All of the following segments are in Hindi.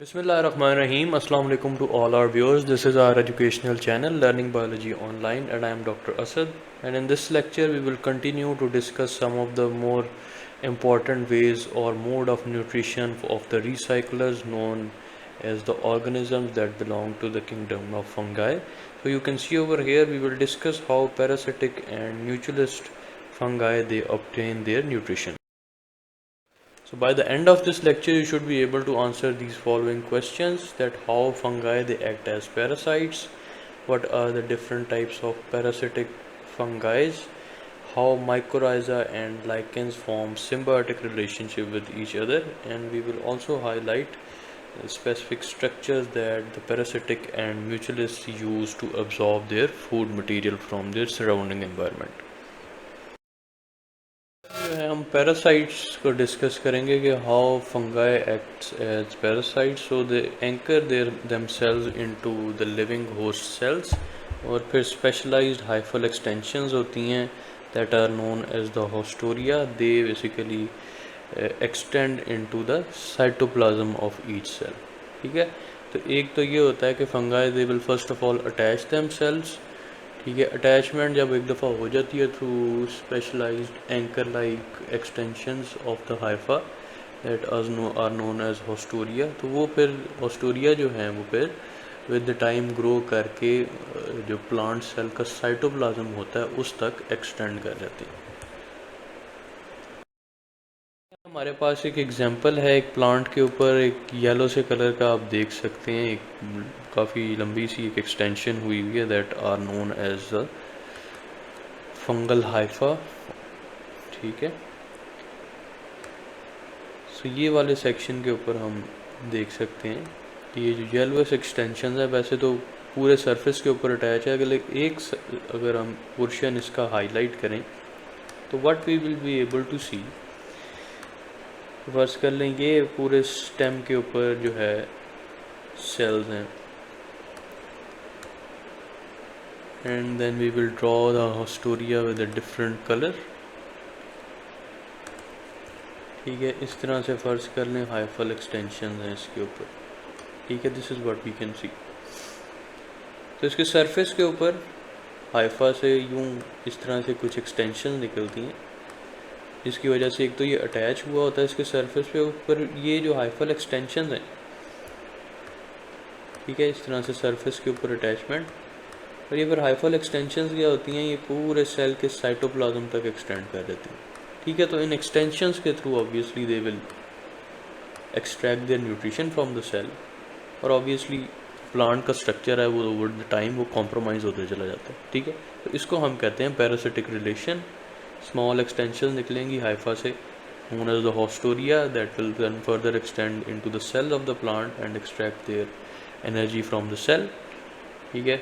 Bismillahirrahmanirrahim. Assalamu alaikum to all our viewers. This is our educational channel Learning Biology Online and I am Dr. Asad. And in this lecture we will continue to discuss some of the more important ways or mode of nutrition of the recyclers known as the organisms that belong to the kingdom of fungi. So you can see over here we will discuss how parasitic and mutualist fungi they obtain their nutrition. So by the end of this lecture you should be able to answer these following questions: that how fungi they act as parasites, what are the different types of parasitic fungi, how mycorrhiza and lichens form symbiotic relationship with each other, and we will also highlight specific structures that the parasitic and mutualists use to absorb their food material from their surrounding environment. हम पैरासाइट्स को डिस्कस करेंगे कि how fungi acts as parasites, so they anchor their themselves into the living host cells, और फिर स्पेशलाइज्ड हाइफल एक्सटेंशंस होती हैं that are known as the haustoria. दे basically extend into the cytoplasm of each cell. ठीक है, तो एक तो ये होता है कि fungi they will first of all attach themselves. ठीक है, अटैचमेंट जब एक दफ़ा हो जाती है through specialised anchor like extensions of the hypha that are known as haustoria, तो वो फिर होस्टोरिया जो है वो फिर विद द टाइम ग्रो करके जो प्लांट सेल का साइटोप्लाज्म होता है उस तक एक्सटेंड कर जाती है. हमारे पास एक एग्जांपल है एक प्लांट के ऊपर, एक येलो से कलर का आप देख सकते हैं, एक काफ़ी लंबी सी एक एक्सटेंशन हुई हुई है that are known as the fungal hypha. ठीक है, सो ये वाले सेक्शन के ऊपर हम देख सकते हैं कि ये जो येलोस एक्सटेंशन है वैसे तो पूरे सरफेस के ऊपर अटैच है, अगर हम पोर्शन इसका हाईलाइट करें तो what we will be able to see, first कर लें ये पूरे स्टेम के ऊपर जो है सेल्स हैं, and then we will draw the haustoria with a different colour. ठीक है, इस तरह से फर्ज कर लें हाइफल एक्सटेंशन हैं इसके ऊपर. ठीक है, this is what we can see. तो इसके सरफेस के ऊपर हाइफा से यूं इस तरह से कुछ एक्सटेंशन निकलती हैं, जिसकी वजह से एक तो ये अटैच हुआ होता है इसके सरफेस पे ऊपर ये जो हाइफल एक्सटेंशन हैं. ठीक है, इस तरह से सरफेस के ऊपर अटैचमेंट, और ये फिर हाइफल एक्सटेंशंस क्या होती हैं, ये पूरे सेल के साइटोप्लाज्म तक एक्सटेंड कर देती हैं. ठीक है, तो इन एक्सटेंशंस के through obviously they will extract their nutrition from the cell, और ऑब्वियसली प्लांट का स्ट्रक्चर है वो ओवर द टाइम वो कॉम्प्रोमाइज़ होते चला जाता है. ठीक है, तो इसको हम कहते हैं पैरासिटिक रिलेशन. स्मॉल एक्सटेंशन निकलेंगी हाइफा से known as the hostoria that will then further extend into the cell of the plant and extract their energy from the cell. ठीक है,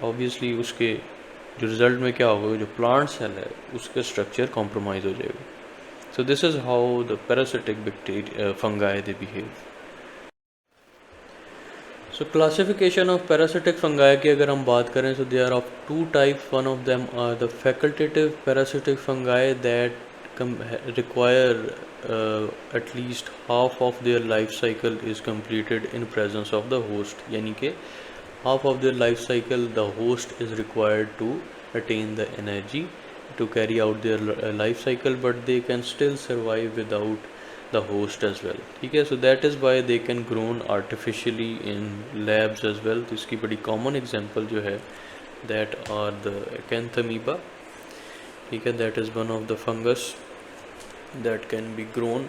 ऑब्वियसली उसके जो रिजल्ट में क्या होगा, जो प्लांट सेल है उसका स्ट्रक्चर कॉम्प्रोमाइज़ हो जाएगा. So this is how the parasitic bacteria fungi they behave. So classification of parasitic fungi की अगर हम बात करें तो they are of two types. One of them are the facultative parasitic fungi that require at least half of their life cycle is completed in presence of the host, यानी कि half of their life cycle the host is required to attain the energy to carry out their life cycle, but they can still survive without the host as well. ठीक है, so that is why they can grown artificially in labs as well. तो इसकी बड़ी common example जो है that are the Acanthamoeba. ठीक है, that is one of the fungus that can be grown.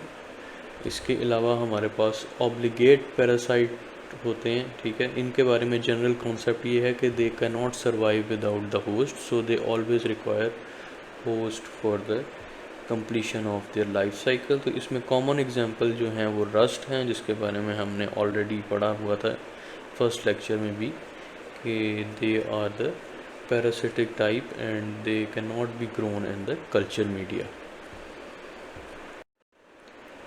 इसके अलावा हमारे पास ऑब्लिगेट पैरासाइट होते हैं. ठीक है, इनके बारे में जनरल कॉन्सेप्ट ये है कि they can not survive without the host, so they always require host for the completion of their life cycle. तो इसमें कॉमन एग्जांपल जो हैं वो रस्ट हैं, जिसके बारे में हमने ऑलरेडी पढ़ा हुआ था फर्स्ट लेक्चर में भी कि they are the parasitic type and they cannot be grown in the culture media.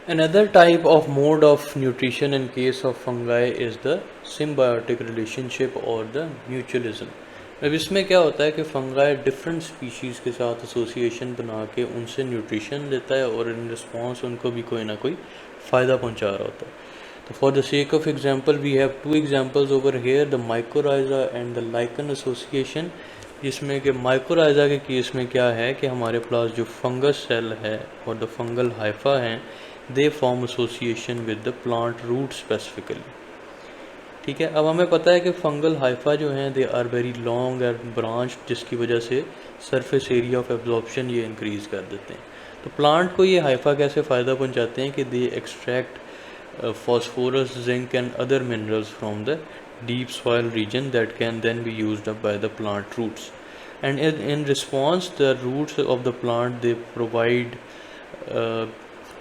Another type of mode of nutrition in case of fungi is the symbiotic relationship or the mutualism. अब इसमें क्या होता है कि फंगाई डिफरेंट स्पीशीज़ के साथ एसोसिएशन बना के उनसे न्यूट्रिशन लेता है और इन रिस्पॉन्स उनको भी कोई ना कोई फ़ायदा पहुंचा रहा होता है. तो for the sake of example we have two examples over here, the mycorrhiza and the lichen association, जिसमें कि माइकोराइजा के केस में क्या है कि हमारे पास जो फंगस सेल है और द फंगल हाइफा हैं, they form association with the plant root specifically. ठीक है, अब हमें पता है कि फंगल हाइफा जो हैं they are very long and branch, जिसकी वजह से सरफेस एरिया ऑफ एब्जॉर्प्शन ये इंक्रीज़ कर देते हैं। तो प्लांट को ये हाइफा कैसे फ़ायदा पहुंचाते हैं कि they extract phosphorus, zinc and other minerals from the deep soil region that can then be used up by the plant roots. And in response, the roots of the plant, they provide uh,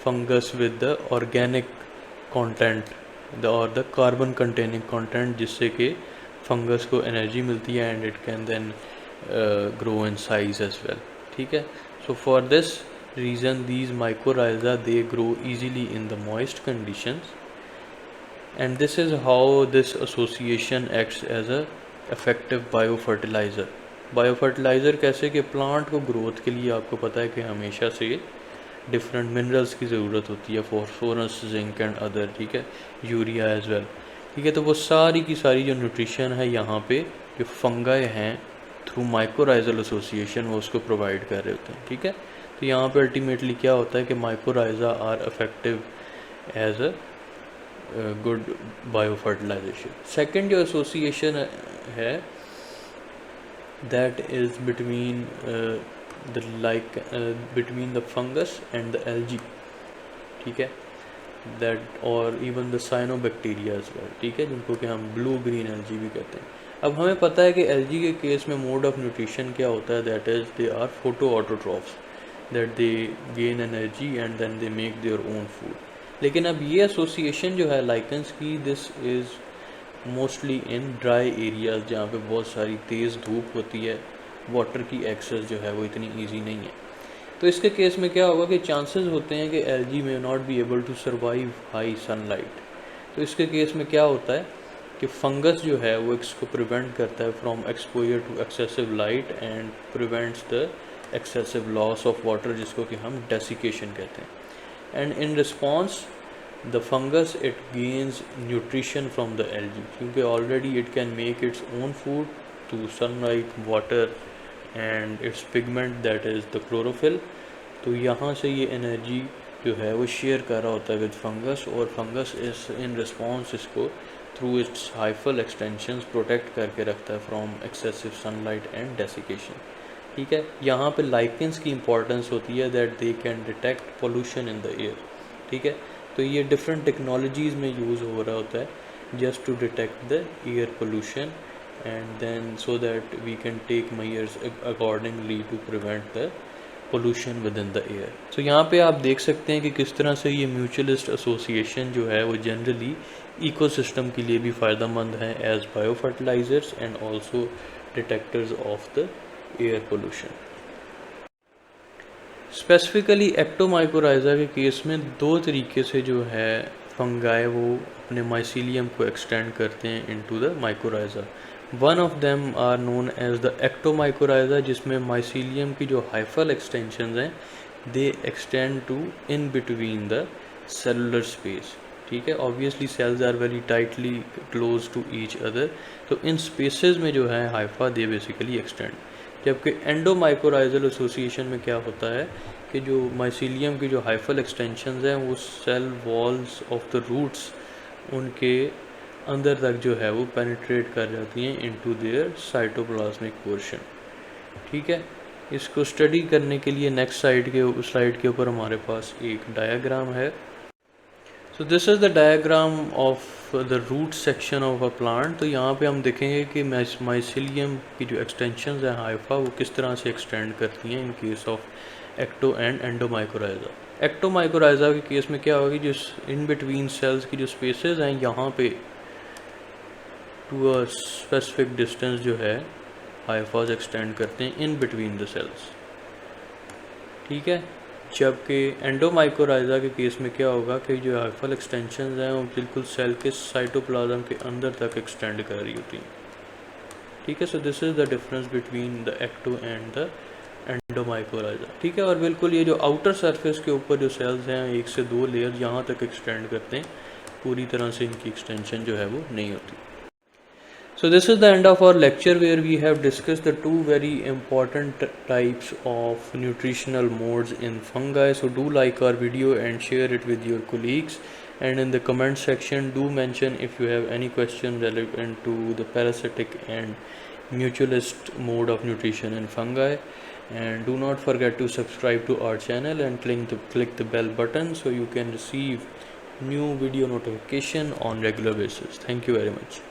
fungus with the organic content or the carbon containing content, जिससे कि फंगस को एनर्जी मिलती है and it can then grow in size as well. ठीक है, so for this reason these mycorrhiza they grow easily in the moist conditions, and this is how this association acts as a effective biofertilizer. Biofertiliser कैसे कि प्लांट को ग्रोथ के लिए आपको पता है कि हमेशा से डिफरेंट मिनरल्स की ज़रूरत होती है, फॉस्फोरस, जिंक एंड अदर, ठीक है, यूरिया एज वेल। ठीक है, तो वो सारी की सारी जो न्यूट्रिशन है यहाँ पे जो फंगाई हैं थ्रू माइकोराइजल एसोसिएशन वो उसको प्रोवाइड कर रहे होते हैं। ठीक है, तो यहाँ पे अल्टीमेटली क्या होता है कि mycorrhiza are effective as a good biofertilization. Second जो एसोसिएशन है that is between between the fungus and the algae. ठीक है, दैट और even the cyanobacteria as well. ठीक है, जिनको कि हम ब्लू ग्रीन एल्गी भी कहते हैं। अब हमें पता है कि एल्गी के केस में मोड ऑफ न्यूट्रिशन क्या होता है, that is they are photoautotrophs, that they gain energy and then they make their own food. लेकिन अब ये एसोसिएशन जो है लाइकन्स की, this is mostly in dry areas जहाँ पे बहुत सारी तेज़ धूप होती है, वाटर की एक्सेस जो है वो इतनी ईजी नहीं है। तो इसके केस में क्या होगा कि चांसेस होते हैं कि एल्गी में not be able to survive high sunlight. तो इसके केस में क्या होता है कि फंगस जो है वो इसको प्रिवेंट करता है from exposure to excessive light and prevents the excessive loss of water, जिसको कि हम डेसिकेशन कहते हैं। And in response the fungus it gains nutrition from the algae, क्योंकि already it can make its own food through sunlight, water and its pigment that is the chlorophyll। तो यहाँ से ये एनर्जी जो है वो शेयर कर रहा होता है विद फंगस, और फंगस इस इन रिस्पॉन्स इसको through it's hyphal extensions protect करके रखता है from excessive sunlight and desiccation. ठीक है, यहाँ पे लाइकेंस की इंपॉर्टेंस होती है that they can detect pollution in the air. ठीक है, तो ये डिफरेंट टेक्नोलॉजीज़ में यूज़ हो रहा होता है just to detect the air pollution and then so that we can take measures accordingly to prevent the pollution within the air. तो यहाँ पे आप देख सकते हैं कि किस तरह से ये म्यूचुअलिस्ट एसोसिएशन जो है वो जनरली इकोसिस्टम के लिए भी फ़ायदेमंद है as biofertilizers and also detectors of the air pollution. Specifically ectomycorrhiza के केस में दो तरीके से जो है फंगाई वो अपने माइसीलियम को एक्सटेंड करते हैं into the mycorrhiza. One of them are known as the ectomycorrhiza, जिसमें माइसीलियम की जो हाइफल एक्सटेंशंस हैं they extend to in between the cellular space. ठीक है, obviously cells are very tightly close to each other, तो इन स्पेसेस में जो है हाइफा दे बेसिकली एक्सटेंड। जबकि एंडोमाइकोराइजल एसोसिएशन में क्या होता है कि जो माइसीलियम की जो हाइफल एक्सटेंशंस हैं वो cell walls of the roots उनके अंदर तक जो है वो पेनिट्रेट कर जाती हैं इनटू देयर साइटोप्लाज्मिक पोर्शन। ठीक है, इसको स्टडी करने के लिए नेक्स्ट स्लाइड के ऊपर हमारे पास एक डायग्राम है। So this is the diagram of the root section of a plant. तो यहाँ पे हम देखेंगे कि माइसीलियम की जो एक्सटेंशंस हैं हाइफा वो किस तरह से एक्सटेंड करती हैं in case of ecto and endomycorrhiza. Ectomycorrhiza के केस में क्या होगा कि जो इन बिटवीन सेल्स की जो स्पेसेस हैं यहाँ पे टू अ स्पेसिफिक डिस्टेंस जो है हाइफाज एक्सटेंड करते हैं इन बिटवीन द सेल्स। ठीक है, जबकि एंडोमाइकोराइजा के केस में क्या होगा कि जो हाइफल एक्सटेंशंस हैं वो बिल्कुल सेल के साइटोप्लाज्म के अंदर तक एक्सटेंड कर रही होती हैं। ठीक है, so this is the difference between the ecto and the endomycorrhiza. ठीक है, और बिल्कुल ये जो आउटर सरफेस के ऊपर जो सेल्स हैं एक से दो लेयर यहाँ तक एक्सटेंड करते हैं, पूरी तरह से इनकी एक्सटेंशन जो है वो नहीं होती। So this is the end of our lecture where we have discussed the two very important types of nutritional modes in fungi. So do like our video and share it with your colleagues, and in the comment section do mention if you have any question relevant to the parasitic and mutualist mode of nutrition in fungi. And do not forget to subscribe to our channel and click the bell button so you can receive new video notification on regular basis. Thank you very much.